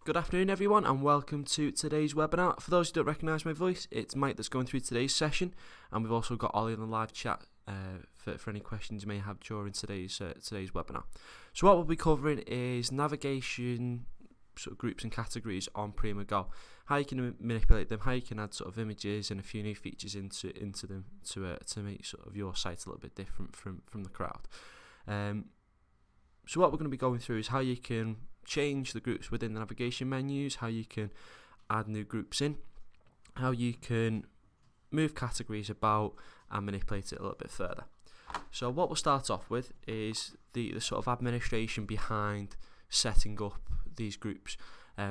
Good afternoon everyone and welcome to today's webinar. For those who don't recognise my voice, it's Mike that's going through today's session, and we've also got Ollie on the live chat for any questions you may have during today's webinar. So what we'll be covering is navigation sort of groups and categories on PrimaGO, how you can manipulate them, how you can add sort of images and a few new features into them to make sort of your site a little bit different from the crowd. So what we're going to be going through is how you can change the groups within the navigation menus, how you can add new groups in, how you can move categories about and manipulate it a little bit further. So what we'll start off with is the sort of administration behind setting up these groups.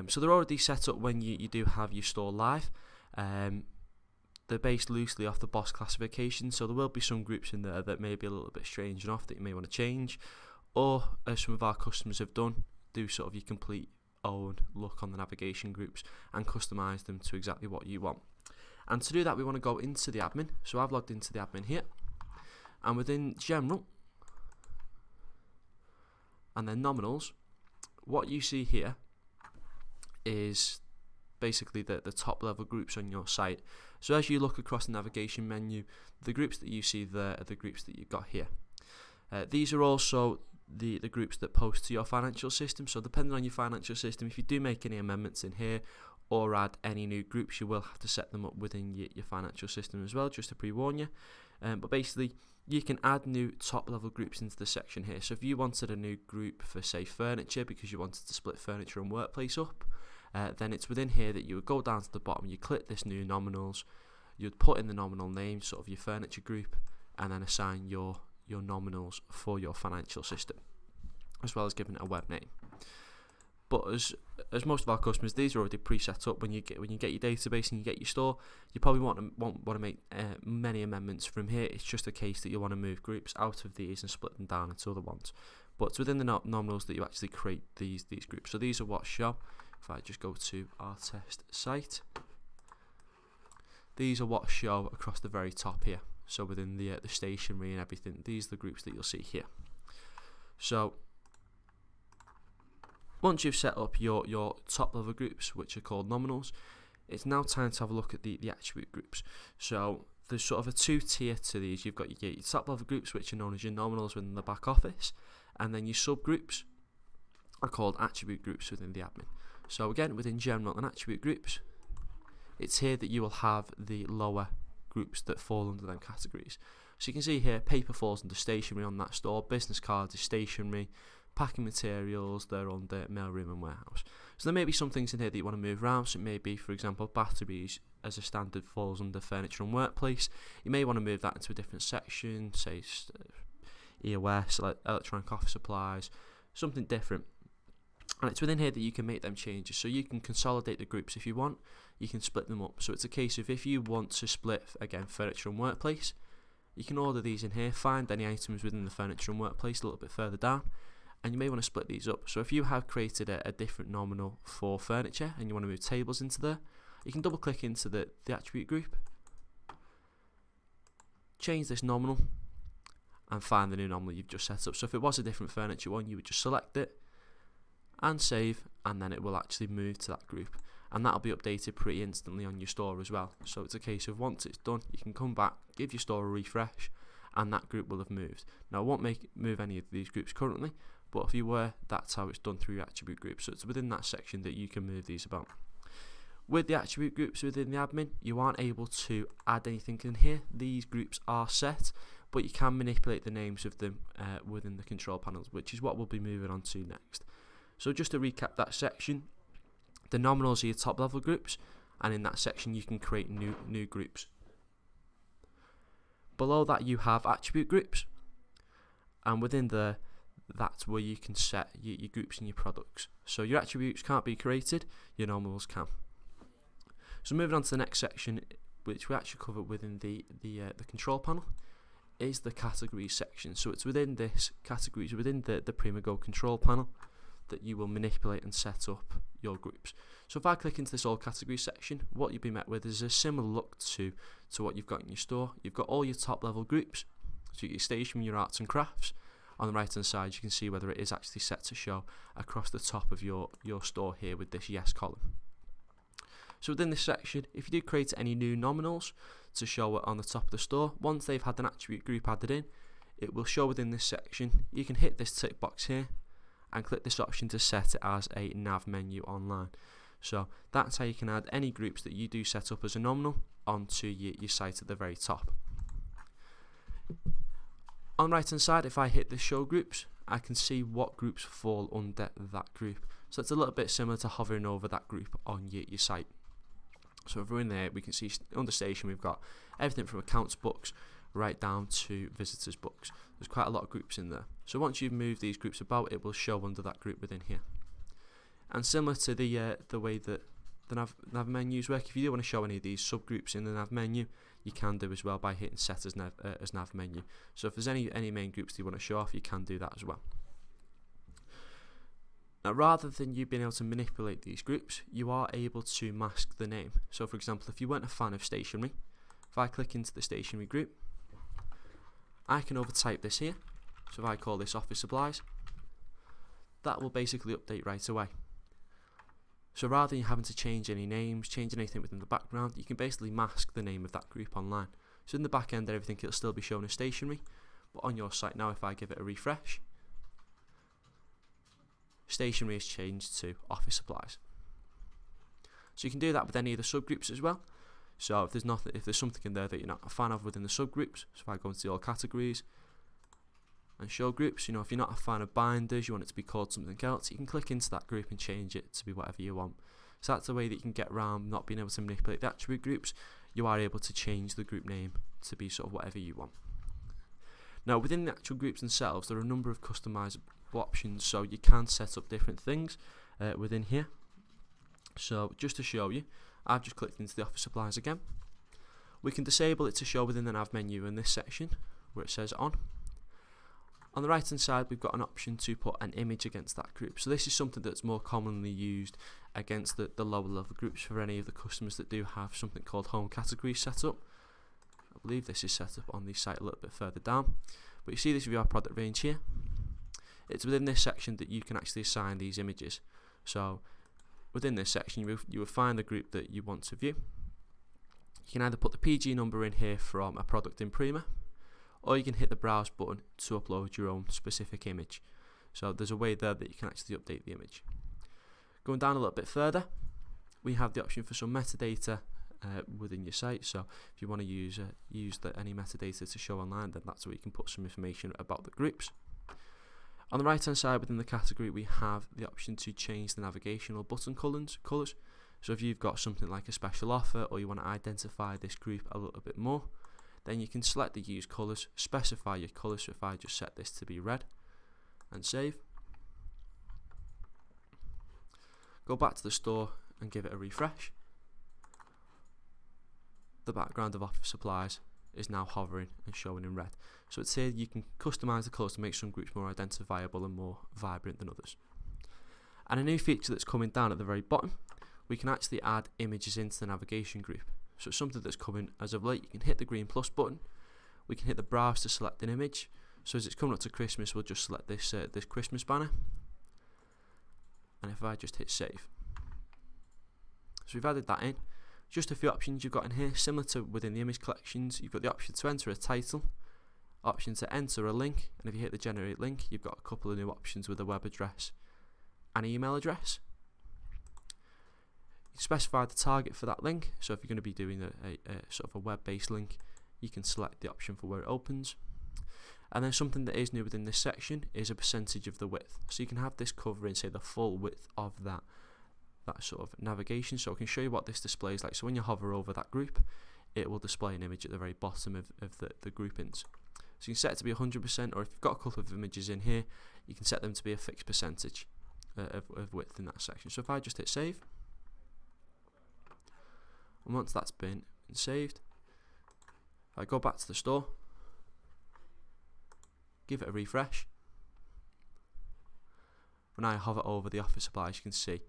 So they're already set up when you do have your store live. They're based loosely off the boss classification, so there will be some groups in there that may be a little bit strange enough that you may want to change, or as some of our customers have done, do sort of your complete own look on the navigation groups and customise them to exactly what you want. And to do that, we want to go into the admin. So I've logged into the admin here, and within general and then nominals, what you see here is basically the top level groups on your site. So as you look across the navigation menu, the groups that you see there are the groups that you've got here. These are also the groups that post to your financial system. So depending on your financial system, if you do make any amendments in here or add any new groups, you will have to set them up within your financial system as well, just to pre-warn you. But basically, you can add new top level groups into the section here. So if you wanted a new group for, say, furniture, because you wanted to split furniture and workplace up, then it's within here that you would go down to the bottom, you click this new nominals, you'd put in the nominal name, sort of your furniture group, and then assign your nominals for your financial system, as well as giving it a web name. But as most of our customers, these are already pre-set up. When you get your database and you get your store, you probably won't want to make many amendments from here. It's just a case that you want to move groups out of these and split them down into other ones. But it's within the nominals that you actually create these groups. So these are what show. If I just go to our test site, these are what show across the very top here. So within the stationery and everything, these are the groups that you'll see here. So once you've set up your top level groups, which are called nominals, it's now time to have a look at the attribute groups. So there's sort of a two-tier to these. You've got your top level groups, which are known as your nominals within the back office, and then your subgroups are called attribute groups within the admin. So again, within general and attribute groups, it's here that you will have the lower groups that fall under them categories. So you can see here, paper falls under stationery on that store, business cards is stationery, packing materials, they're under mailroom and warehouse. So there may be some things in here that you want to move around. So it may be, for example, batteries as a standard falls under furniture and workplace. You may want to move that into a different section, say EOS, electronic office supplies, something different. And it's within here that you can make them changes. So you can consolidate the groups if you want. You can split them up. So it's a case of if you want to split, again, furniture and workplace, you can order these in here, find any items within the furniture and workplace a little bit further down, and you may want to split these up. So if you have created a different nominal for furniture and you want to move tables into there, you can double click into the attribute group, change this nominal, and find the new nominal you've just set up. So if it was a different furniture one, you would just select it and save, and then it will actually move to that group, and that'll be updated pretty instantly on your store as well. So it's a case of once it's done, you can come back, give your store a refresh, and that group will have moved. Now I won't move any of these groups currently, but if you were, that's how it's done through your attribute group. So it's within that section that you can move these about. With the attribute groups within the admin, you aren't able to add anything in here. These groups are set, but you can manipulate the names of them within the control panels, which is what we'll be moving on to next. So just to recap that section, the nominals are your top level groups, and in that section you can create new groups. Below that you have attribute groups, and within there, that's where you can set your groups and your products. So your attributes can't be created, your nominals can. So moving on to the next section, which we actually cover within the control panel, is the categories section. So it's within this categories, within the PrimaGO control panel, that you will manipulate and set up your groups. So if I click into this all categories section, what you'll be met with is a similar look to what you've got in your store. You've got all your top level groups, so your stationery, your arts and crafts, on the right hand side you can see whether it is actually set to show across the top of your store here with this yes column. So within this section, if you do create any new nominals to show it on the top of the store, once they've had an attribute group added in, it will show within this section. You can hit this tick box here and click this option to set it as a nav menu online. So that's how you can add any groups that you do set up as a nominal onto your site at the very top. On the right hand side, if I hit the show groups, I can see what groups fall under that group. So it's a little bit similar to hovering over that group on your site. So if we're in there, we can see under station we've got everything from accounts books right down to visitors books. There's quite a lot of groups in there. So once you've moved these groups about, it will show under that group within here. And similar to the way that the nav menus work, if you do want to show any of these subgroups in the nav menu, you can do as well by hitting set as nav menu. So if there's any main groups that you want to show off, you can do that as well. Now, rather than you being able to manipulate these groups, you are able to mask the name. So for example, if you weren't a fan of stationery, if I click into the stationery group, I can overtype this here. So if I call this office supplies, that will basically update right away. So rather than having to change any names, change anything within the background, you can basically mask the name of that group online. So in the back end, everything will still be shown as stationery, but on your site now, if I give it a refresh, stationery is changed to office supplies. So you can do that with any of the subgroups as well. So if there's something in there that you're not a fan of within the subgroups, so if I go into the all categories and show groups, if you're not a fan of binders, you want it to be called something else, you can click into that group and change it to be whatever you want. So that's the way that you can get around not being able to manipulate the attribute groups. You are able to change the group name to be sort of whatever you want. Now within the actual groups themselves, there are a number of customizable options, so you can set up different things within here. So just to show you, I've just clicked into the office supplies again. We can disable it to show within the nav menu in this section where it says on. On the right hand side, we've got an option to put an image against that group. So this is something that's more commonly used against the lower level groups for any of the customers that do have something called home categories set up. I believe this is set up on the site a little bit further down, but you see this with our product range here. It's within this section that you can actually assign these images. So within this section, you will find the group that you want to view. You can either put the PG number in here from a product in Prima, or you can hit the browse button to upload your own specific image. So there's a way there that you can actually update the image. Going down a little bit further, we have the option for some metadata within your site. So if you want to use any metadata to show online, then that's where you can put some information about the groups. On the right hand side within the category, we have the option to change the navigational button colours. So if you've got something like a special offer, or you want to identify this group a little bit more, then you can select the use colours, specify your colours. So if I just set this to be red and save, go back to the store and give it a refresh, the background of office supplies is now hovering and showing in red. So it's here you can customise the colours to make some groups more identifiable and more vibrant than others. And a new feature that's coming down at the very bottom, we can actually add images into the navigation group. So it's something that's coming as of late. You can hit the green plus button, we can hit the browse to select an image. So as it's coming up to Christmas, we'll just select this Christmas banner, and if I just hit save, so we've added that in. Just a few options you've got in here, similar to within the image collections. You've got the option to enter a title, option to enter a link, and if you hit the generate link, you've got a couple of new options with a web address and email address. You specify the target for that link, so if you're going to be doing a sort of a web-based link, you can select the option for where it opens. And then something that is new within this section is a percentage of the width. So you can have this covering, say, the full width of that sort of navigation. So I can show you what this displays like. So when you hover over that group, it will display an image at the very bottom of the groupings. So you can set it to be 100%, or if you've got a couple of images in here, you can set them to be a fixed percentage of width in that section. So if I just hit save, and once that's been saved, if I go back to the store, give it a refresh, when I hover over the office supplies, you can see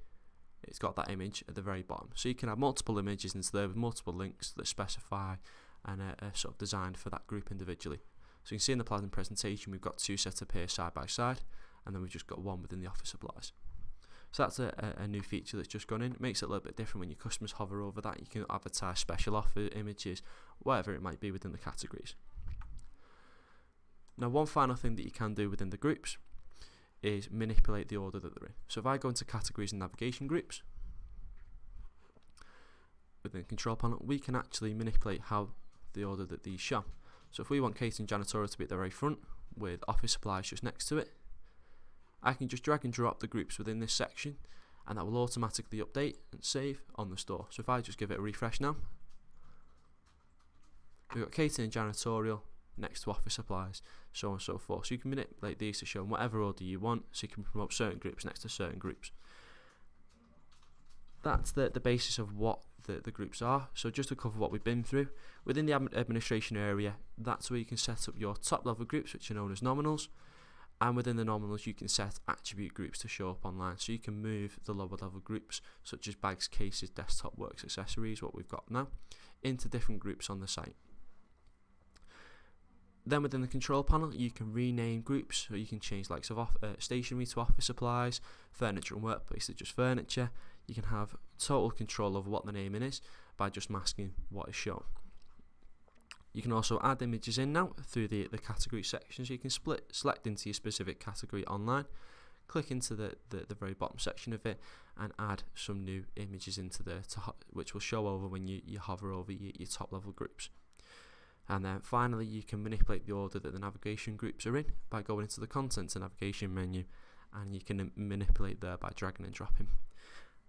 it's got that image at the very bottom. So you can have multiple images into there with multiple links that specify and are sort of designed for that group individually. So you can see in the planning presentation we've got two set up here side by side, and then we've just got one within the office supplies. So that's a new feature that's just gone in. It makes it a little bit different when your customers hover over that. You can advertise special offer images, whatever it might be within the categories. Now, one final thing that you can do within the groups is manipulate the order that they're in. So if I go into categories and navigation groups, within the control panel, we can actually manipulate how the order that these show. So if we want catering janitorial to be at the very front with office supplies just next to it, I can just drag and drop the groups within this section, and that will automatically update and save on the store. So if I just give it a refresh now, we've got catering and janitorial next to office supplies, so on and so forth. So you can manipulate these to show in whatever order you want, so you can promote certain groups next to certain groups. That's the basis of what the groups are. So just to cover what we've been through, within the administration area, that's where you can set up your top level groups, which are known as nominals, and within the nominals you can set attribute groups to show up online. So you can move the lower level groups such as bags, cases, desktop works, accessories, what we've got now, into different groups on the site. Then within the control panel you can rename groups, so you can change likes of stationery to office supplies, furniture and workplace to just furniture. You can have total control over what the naming is by just masking what is shown. You can also add images in now through the category section, so you can select into your specific category online, click into the very bottom section of it, and add some new images into there which will show over when you hover over your top level groups. And then finally you can manipulate the order that the navigation groups are in by going into the content and navigation menu, and you can manipulate there by dragging and dropping.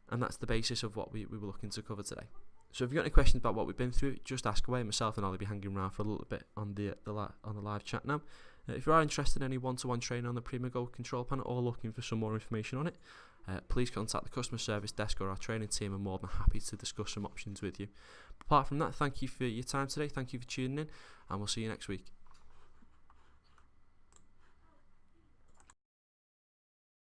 And that's the basis of what we were looking to cover today. So if you've got any questions about what we've been through, just ask away. Myself and I'll be hanging around for a little bit on the live chat now. If you are interested in any one-to-one training on the PrimaGO control panel or looking for some more information on it, please contact the customer service desk or our training team. I'm more than happy to discuss some options with you. Apart from that, thank you for your time today. Thank you for tuning in, and we'll see you next week.